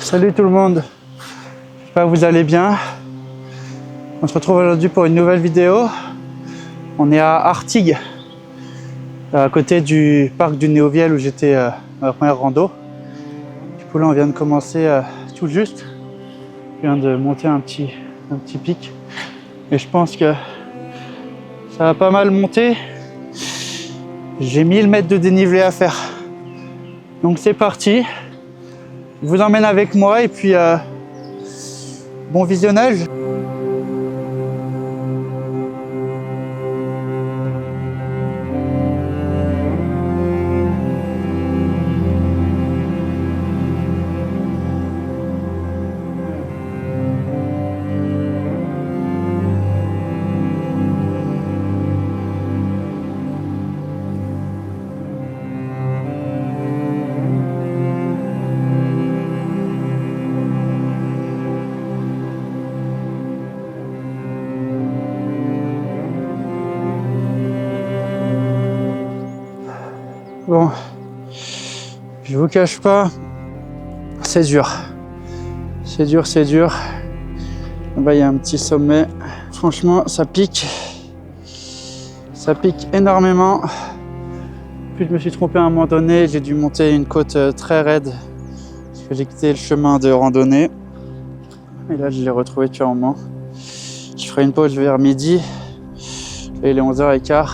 Salut tout le monde, j'espère que vous allez bien. On se retrouve aujourd'hui pour une nouvelle vidéo. On est à Artigues, à côté du parc du Néoviel où j'étais à ma première rando. Du coup là on vient de commencer tout juste. Je viens de monter un petit pic et je pense que ça va pas mal monter. J'ai 1000 mètres de dénivelé à faire. Donc c'est parti. Je vous emmène avec moi et puis bon visionnage. Bon, je vous cache pas, c'est dur. C'est dur, c'est dur. Là-bas, il y a un petit sommet. Franchement, ça pique. Ça pique énormément. Puis je me suis trompé à un moment donné. J'ai dû monter une côte très raide. Parce que j'ai quitté le chemin de randonnée. Et là, je l'ai retrouvé depuis un moment. Je ferai une pause vers midi. Et il est 11h15.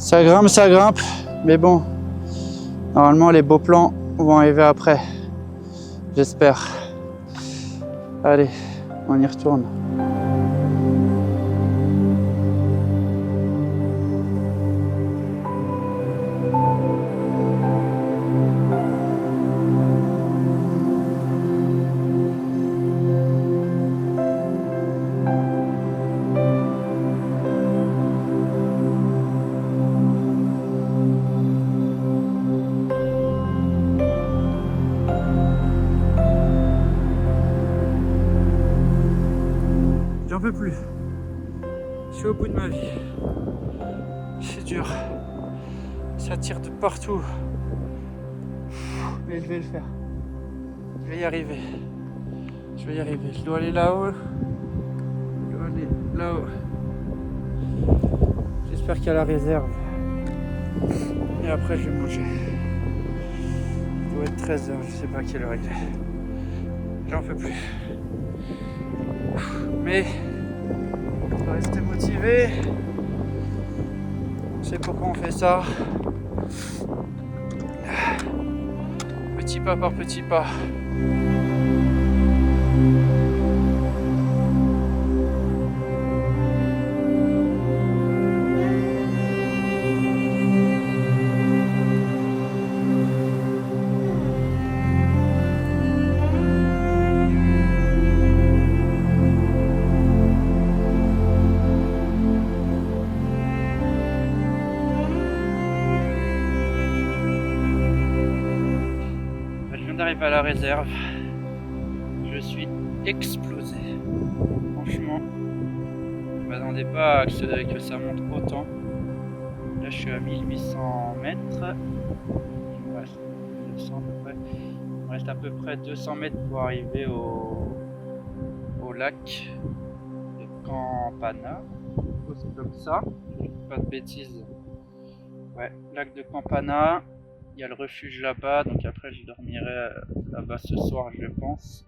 Ça grimpe, mais bon, normalement les beaux plans vont arriver après, j'espère. Allez, on y retourne. J'en peux plus. Je suis au bout de ma vie. C'est dur. Ça tire de partout. Mais je vais le faire. Je vais y arriver. Je vais y arriver. Je dois aller là-haut. Je dois aller là-haut. J'espère qu'il y a la réserve. Et après, je vais manger. Il doit être 13h. Je sais pas à quelle heure il est. J'en peux plus. Mais il faut rester motivé. On sait pourquoi on fait ça. Petit pas par petit pas. J'arrive à la réserve, je suis explosé. Franchement, je ne m'attendais pas que ça monte autant. Là, je suis à 1800 mètres. Il me reste 200 à peu près. Il me reste à peu près 200 mètres pour arriver au lac de Campana. C'est comme ça, je ne dis pas de bêtises. Ouais, lac de Campana. Il y a le refuge là-bas, donc après je dormirai là-bas ce soir, je pense.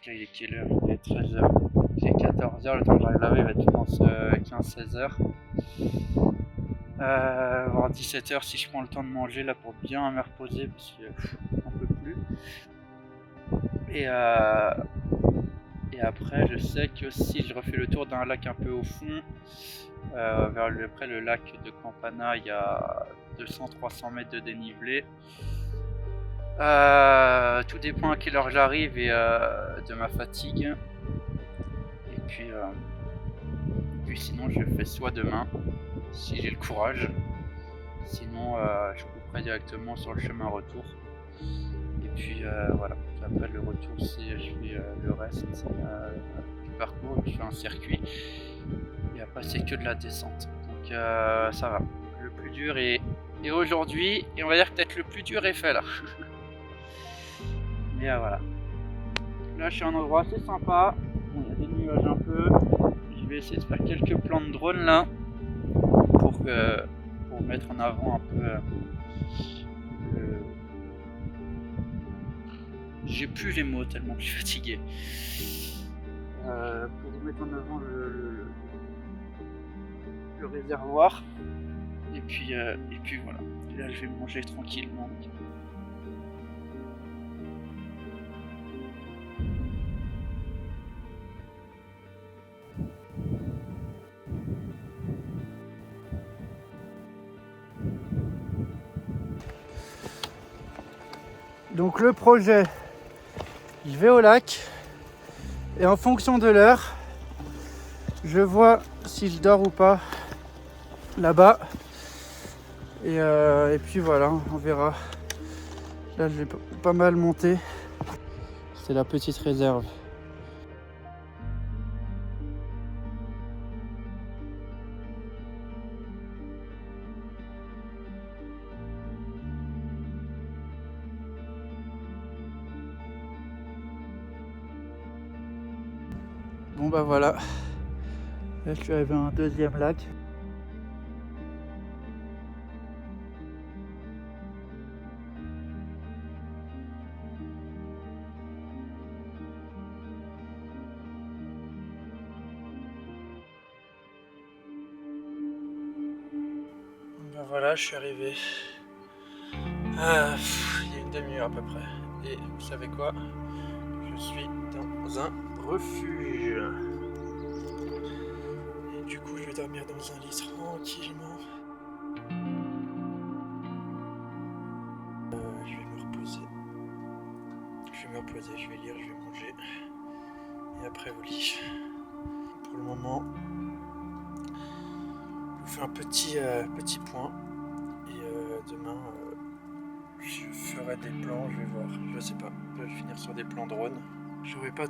Il est quelle heure? Il est 13h. Il est 14h, le temps que j'arrive là-bas, il va être, je pense, 15-16h. Voire 17h si je prends le temps de manger là pour bien me reposer, parce que j'en peux plus. Et après, je sais que si je refais le tour d'un lac un peu au fond, après le lac de Campana, il y a 200-300 mètres de dénivelé. Tout dépend à quelle heure j'arrive et de ma fatigue. Et puis sinon je le fais soit demain, si j'ai le courage. Sinon je couperai directement sur le chemin retour. Et puis voilà. Après le retour, si je fais le reste du parcours, je fais un circuit. Et après c'est que de la descente. Donc ça va. Le plus dur est Et aujourd'hui, et on va dire que peut-être le plus dur est fait là. Mais voilà. Là je suis à un endroit assez sympa. Bon, il y a des nuages un peu. Je vais essayer de faire quelques plans de drone là. Pour mettre en avant un peu j'ai plus les mots tellement que je suis fatigué. Pour mettre en avant le réservoir. Et puis voilà. Et là je vais manger tranquillement. Donc le projet, je vais au lac et en fonction de l'heure, je vois si je dors ou pas là-bas. Et puis voilà, on verra. Là je vais pas mal monter. C'est la petite réserve. Bon bah voilà, là je suis arrivé à un deuxième lac. Ben voilà, je suis arrivé. Il y a une demi-heure à peu près. Et vous savez quoi? Je suis dans un refuge. Et du coup, je vais dormir dans un lit tranquillement. Je vais me reposer. Je vais lire, je vais manger. Et après au lit. Pour le moment, je vous fais un petit point. Et demain, je ferai des plans, je vais voir. Je sais pas. Je vais finir sur des plans drone. J'aurais pas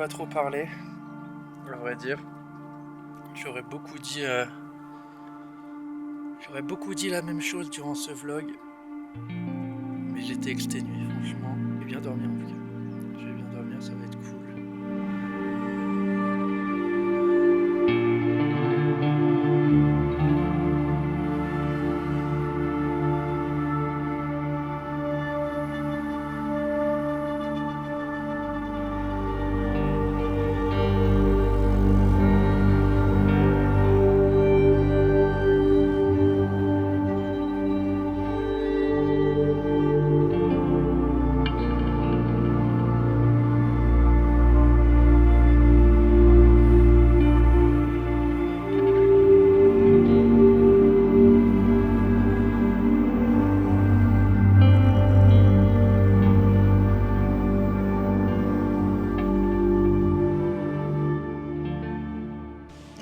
trop parlé, à vrai dire. J'aurais beaucoup dit la même chose durant ce vlog, mais j'étais exténué, franchement. Je vais bien dormir en tout cas. Je vais bien dormir, ça va être cool.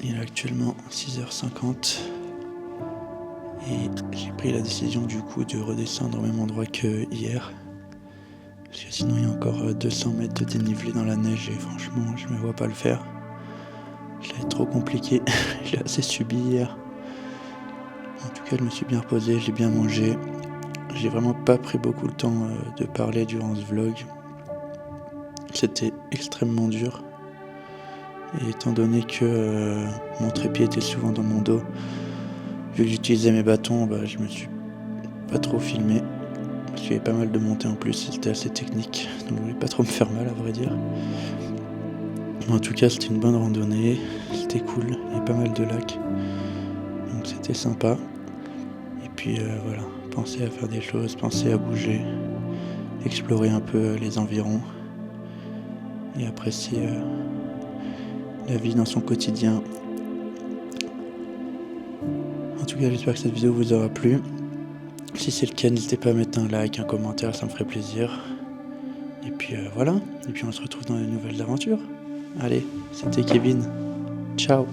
Il est actuellement 6h50 et j'ai pris la décision du coup de redescendre au même endroit que hier parce que sinon il y a encore 200 mètres de dénivelé dans la neige et franchement je me vois pas le faire. Ça va être trop compliqué, je l'ai assez subi hier. En tout cas je me suis bien reposé, j'ai bien mangé. J'ai vraiment pas pris beaucoup le temps de parler durant ce vlog. C'était extrêmement dur. Et étant donné que mon trépied était souvent dans mon dos, vu que j'utilisais mes bâtons, je me suis pas trop filmé. Parce qu'il y avait pas mal de montées en plus, c'était assez technique, donc je voulais pas trop me faire mal à vrai dire. Mais en tout cas c'était une bonne randonnée, c'était cool, il y avait pas mal de lacs, donc c'était sympa. Et puis voilà, pensez à faire des choses, pensez à bouger, explorer un peu les environs et apprécier la vie dans son quotidien. En tout cas, j'espère que cette vidéo vous aura plu. Si c'est le cas, n'hésitez pas à mettre un like, un commentaire, ça me ferait plaisir. Et puis voilà, et puis on se retrouve dans de nouvelles aventures. Allez, c'était Kevin. Ciao.